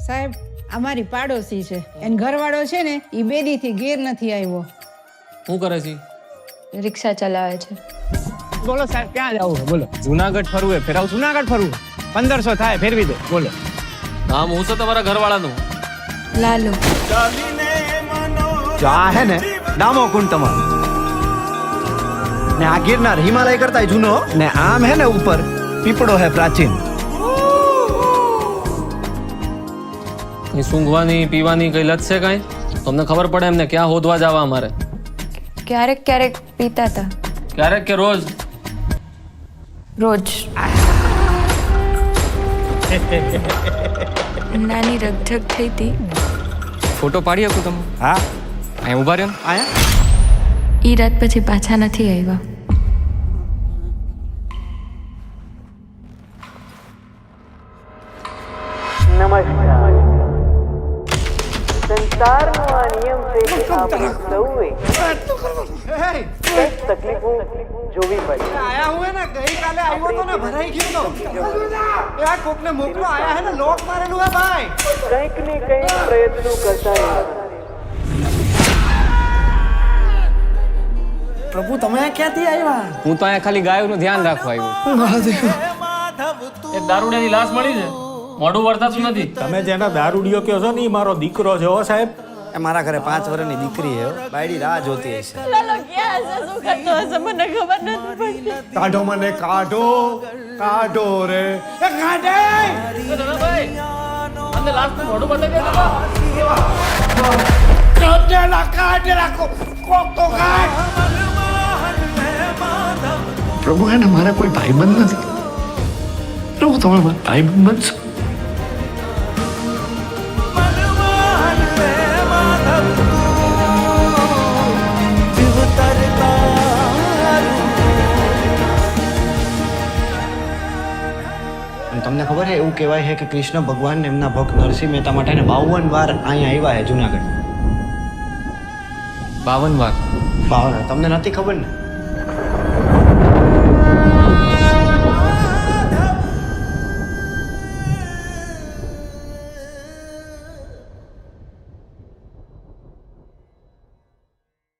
સાહેબ અમારી પાડોશી છે એન ઘરવાળો છે ને એ બેદીથી ઘેર નથી આવ્યો. શું કરે છે? રિક્ષા ચલાવે છે. બોલો સાહેબ ક્યાં જવું છે બોલો. જુનાગઢ ફરવું ફેરાવ. જુનાગઢ ફરવું 1500 થાય ફેરવી દો બોલો. નામ હું છે તમારા ઘરવાળાનું? લાલુ. જો આ હે ને ડામો કુંડ તમારો ને આ ગિરનાર હિમાલય કરતા જૂનો ને આમ હે ને ઉપર પીપળો હે પ્રાચીન. કઈ સૂંઘવાની પીવાની કઈ લત છે કઈ? તમને ખબર પડે એમને ક્યાં હોદવા જવા અમારે? ક્યારેક ક્યારેક પીતા હતા. ક્યારેક કે રોજ? રોજ. નાની રગઝગ થઈ હતી. ફોટો પાડી શકું તમે? હા અહીં ઉભા રહ્યો. આયા ઈ રાત પછી પાછા નથી આવ્યા. નમસ્કાર. સંસારનો આ નિયમ છે કે આપણે સૌએ કંઈક તકલીફો જોવી પડે. આયા હું હે ને ગઈકાલે આવ્યો તો ને ભરાઈ ગયો તો એ આ કોકને મોકલો આયા હે ને લોક મારેલું હે ભાઈ. કંઈક ને કંઈક પ્રયત્નો કરતા રહેવાના. પ્રભુ તમે ક્યાંથી આવ્યા? હું તો અહીંયા ખાલી ગાયોનું ધ્યાન રાખવા આવ્યો. એક દારૂડિયાની લાશ મળી છે. મોઢું વર્તાતું નથી. તમે જેના દારૂડિયો કહો છો ને એ મારો દીકરો છે હો સાહેબ. એ મારા ઘરે 5 વર્ષની દીકરી હે બાયડી રાહ જોતી હશે. કાઢો મને કાઢો કાઢો રે એ કાઢે. અંદર લાશનું મોઢું બતાવી દે. પ્રભુ એને મારા કોઈ ભાઈબંધ નથી. પ્રભુ તમે મારા ભાઈબંધ બનશો. તમને ખબર છે એવું કહેવાય છે કે કૃષ્ણ ભગવાન એમના ભક્ત નરસિંહ મહેતા માટે 52 વાર અહીંયા આવ્યા છે જુનાગઢ. 52 વાર? 52 તમને નથી ખબર ને?